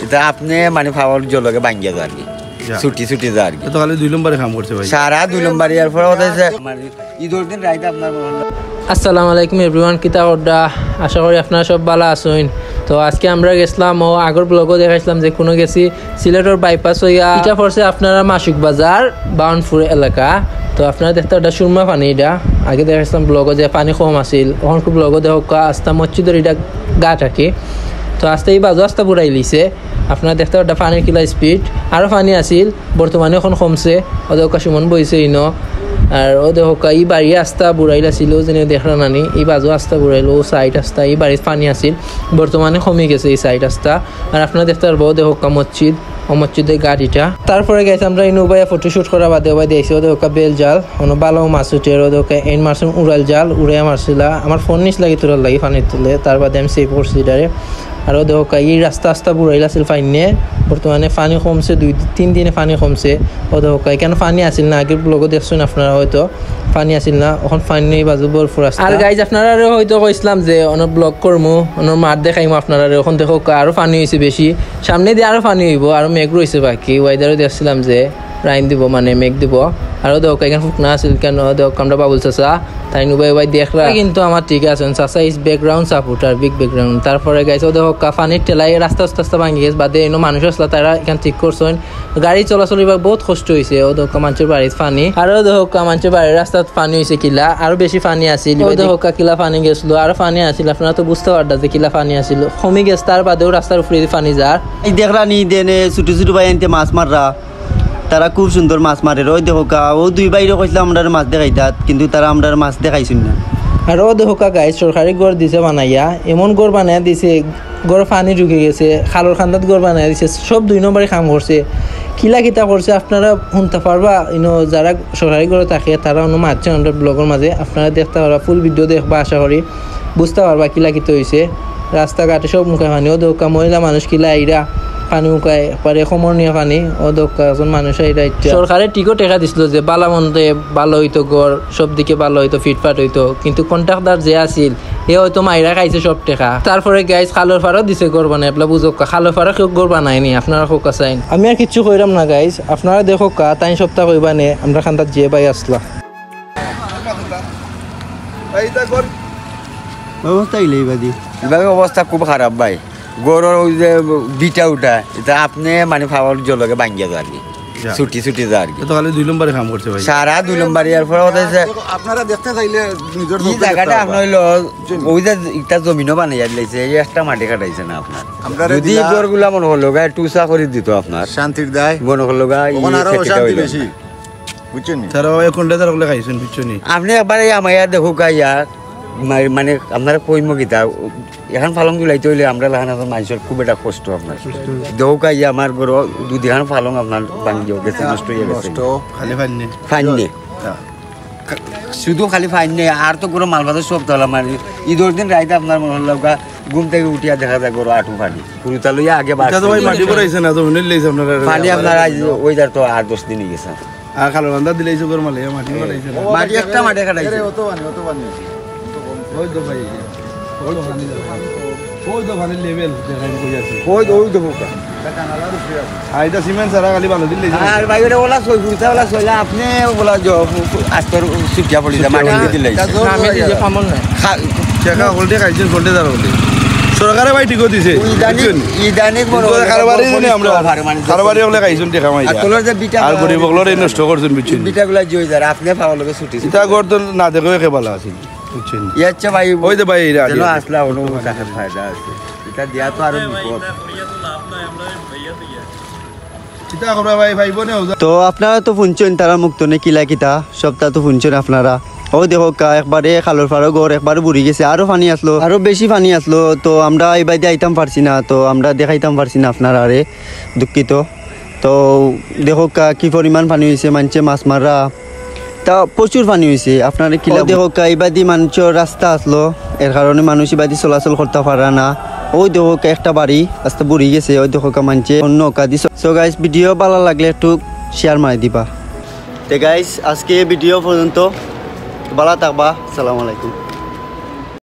এটা আপনি মানে পাওয়ার জলকে ভাঙ্গিয়া যায় আর কি, ছুটি ছুটি যায় আর কি। তো খালি 2 নম্বরে কাম করছে ভাই, সারা 2 নম্বর ইয়ার পরে হচ্ছে মানে ঈদের দিন রাইতে আপনার। আসসালামু আলাইকুম এভরিওয়ান, কিতা করডা? আশা করি আপনারা সব ভালো আছেন। তো আজকে আমরা গেছিলাম ও আগর ব্লগও দেখাইছিলাম যে কোনো গেছি সিলেটের বাইপাস হইয়া এটা পড়ছে আপনারা মাসুক বাজার বাউনপুর এলাকা। তো আপনারা দেখতে ওটা সুরমা পানি, এটা আগে দেখাইছিলাম ব্লগও যে পানি কম আছিল, এখন খুব ব্লগও দেখো আস্তা মসজিদের এটা গা থাকে। তো আস্তে এই বাজু আস্তা বুড়াই লিছে, আপনারা দেখতে ওটা পানির কিলা স্পিড আরও পানি আছিল, বর্তমানে এখন কমছে। ওদের সুমন বইছে ইনো আর ও দেখা এই বাড়ি আস্তা বুড়াইল আছিল যেন দেখা নানি, এই বাজু আস্তা বুড়াইল ও সাইড আস্তা এই বাড়ির পানি আছিল, বর্তমানে কমে গেছে এই সাইড আস্তা। আর আপনারা দেখতে পারবো দেখা মসজিদ ও মসজিদের গাড়িটা। তারপরে গেছে আমরা ইনো ভাইয়া ফটোশুট করা বাদে ভাই দিয়েছি ও দেখা বেল জাল অন্য বালো মাছ উঠে ও দেখা এন মারছেন উড়াল জাল উড়ে মারছিলা আমার ফোন নিচ লাগি তোরাল লাগি পানি তুলে, তার বাদে আমি সেভ করছি ডারে। আর ও দেখা এই রাস্তা আস্তা বুড়াইল আছিল ফাইনে, বর্তমানে পানি কমছে 2-3 দিনে পানি কমছে। ও দেখা কেন পানি আসিল না, আগের ব্লগও দেখছেন আপনারা হয়তো পানি আসিল না, এখন পানি নেই বাজু বরফুর রাস্তা। আর গাইজ আপনারা হয়তো কইছিলাম যে অনেক ব্লগ করবো অনেক মাঠ দেখাইমো আপনারা, এখন দেখো আরও পানি হয়েছে বেশি, সামনে দিয়ে আরও পানি হইব, আরও মেঘ রয়েছে বাকি। ওয়েদারও দেখছিলাম যে রাইন দিব মানে মেঘ দিব। আরও দেখ এখানে ফুকনা আছিল কেন দেখ আমরা বাবুল চাচা তাই নুবাই ভাই দেখলা কিন্তু আমার ঠিক আছে, চাচা is background supporter big background. তারপরে গাইছে দেখ পানির টেলাই রাস্তা আস্তে আস্তে ভাঙি গেছে, বাদে এনে মানুষ আসলা তারা এখানে ঠিক করছেন, গাড়ি চলাচল এবার বহুত কষ্ট হয়েছে। ও দেখ মানুষের বাড়ির পানি, আরও দেখ মানুষের বাড়ির রাস্তাত পানি হয়েছে কিলা, আরো বেশি পানি আসিল। ও দেখ কিলা পানি গেছিল, আরো পানি আসিল, আপনারা তো বুঝতে পারতা যে কিলা পানি আসিল, কমে গেছে। তার বাদেও রাস্তার উপরে পানি যার দেখলা নি দেনে ছোট ছোট ভাই আনতে মাছ মাররা, তারা খুব সুন্দর মাছ মারে। ওই দেখো ও 2 বাইরে কইছিলাম আমরা মাছ দেখাইতাত, কিন্তু তারা আমরা মাছ দেখাইছেন না। আর ও দেখা গাই সরকারি গড় দিছে বানাইয়া, এমন গড় বানাইয়া দিছে গড়ে পানি ঢুকে গেছে, খালর খান্দাত গড় বানাইয়া দিছে, সব 2 নম্বরে কাম করছে। কিলা কিতা করছে আপনারা শুনতে পারবা, ইনো যারা সরকারি গড়ে থাকে তারা অন্য মারছে আমাদের ব্লগের মাঝে, আপনারা দেখতে পারবা, ফুল ভিডিও দেখবা, আশা করি বুঝতে পারবা কিলা কিতা হয়েছে। রাস্তাঘাটে সব মুখে পানি, ও দেখা মহিলা মানুষ কিলা আইরা পানি মুখায় একবারে সমরণীয় পানি। ও দেখা একজন মানুষ আইরা সরকারের টিকও টেকা দিছিল যে বালা মন্দে ভালো হইতো, গড় সব দিকে ভালো হইতো, ফিটফাট হইতো, কিন্তু কন্ট্রাক্টর যে আছিল এ হয়তো মাইরা খাইছে সব টেকা। তারপরে গাইজ খালোর ফারও দিছে গড় বানাই, আপনার বুঝো খালোর ফারও কেউ গড় বানায়নি, আপনারা খোকা চাইন। আমি আর কিচ্ছু কইরাম না গাইজ, আপনারা দেখো 3 সপ্তাহ কইবা নে আমরা খান্দাত যে ভাই আসলা অবস্থা ইলেই বাদি এভাবে অবস্থা খুব খারাপ ভাই, গরুর ওই যে বিটা উঠা এটা আপনি মানে পাওয়ার জলকে ভাঙ্গিয়া যায় আর কি, ছুটি ছুটি যায় আর কি। তো খালি 2 নম্বরে কাম করছে ভাই, সারা 2 নম্বর ইয়ার পরে হচ্ছে আপনারা দেখতে চাইলে নিজের এই জায়গাটা আপনার হইলো ওই যে একটা জমিনও বানাইয়া দিয়েছে, এই একটা মাটি কাটাইছে না আপনার, যদি গরগুলা মনে হলো গায়ে টুসা করে দিত আপনার শান্তির দায় মনে হলো গায়ে বেশি বুঝছেন তারা ওই কোনটা তারা বলে খাইছেন বুঝছেন। আপনি একবার আমার দেখো গাইয়া মানে আপনারা কইম গীতা এখন ফালং জুলাইতে হইলে আমরা লাহান মানুষের খুব একটা কষ্ট আপনার দেহ গাইয়া আমার গরু 2 দিন ফালং আপনার ভাঙি গেছে, নষ্ট হয়ে গেছে, খালি ফাইনে ফাইনে শুধু খালি ফাইনে। আর তো গরু মাল বাজার সব তাহলে মানে ঈদের দিন রাইতে আপনার মনে হলো ঘুম থেকে উঠিয়া দেখা যায় গরু আটু পানি পুরুতা লইয়া আগে মাটি পড়াইছে না তো পানি আপনার ওইটার তো 8-10 দিনই গেছে। আর খালো বান্ধা দিলেইছো গর মালে মাটি পড়াইছে না, মাটি একটা মাটি কাটাইছে অত পানি ওই তো ভাই ওই তো ভালো লেভেল দেখাই কই আছে, ওই তো বোকা আইটা সিমেন্ট সারা খালি ভালো দিলেই আর ভাই ওটা ওলা সই ফুরতা ওলা সইলা আপনি বলা যে আস্তর সুকিয়া পড়ি যা মাটি দিলে আমি যে পামন না টাকা গোল্ডে খাইছেন গোল্ডে দাঁড় বলে সরকারে ভাই ঠিক দিছে ইদানিক বড় কারবারি জানি আমরা কারবারি বলে খাইছেন টাকা মাই আর তোলার যে বিটা আর গরিব বগলরে নষ্ট করছেন বুঝছেন, বিটাগুলা জই যার আপনি পাওয়া লগে ছুটি এটা গর তো না দেখো কে ভালো আছে বুঝছেন। ইয়াচ্ছা ভাই ওই যে ভাই যেন আসলা হলো টাকা ফায়দা আছে, এটা দিয়া তো আরো বিপদ। চিন্তা করবা ভাই ভাই বনে তো আপনারা তো শুনছেন তারা মুক্ত নে কিলা কিতা সবটা তো শুনছেন আপনারা। ও দেখো একবারে খালোর ফারো গড় একবারে বুড়ি গেছে, আরো পানি আসলো, আরো বেশি পানি আসলো। তো আমরা এই বাইদে আইতাম পারছি না, তো আমরা দেখাইতাম পারছি না আপনারা, আরে দুঃখিত। তো দেখো কি পরিমাণ পানি হয়েছে, মানছে মাছ মারা তা প্রচুর পানি হয়েছে আপনারা কিলা দেখো এইবাদি মানুষের রাস্তা আসলো, এর কারণে মানুষ এবাদি চলাচল করতে পারে না। ওই দেখো একটা বাড়ি রাস্তা বুড়ি গেছে, ওই দেখো মানছে অন্য কাদি। সো গাইস ভিডিও ভালো লাগলে একটু শেয়ার মারি দিবা। তো গাইস আজকে ভিডিও পর্যন্ত, ভালো থাকবা, আসসালামু আলাইকুম।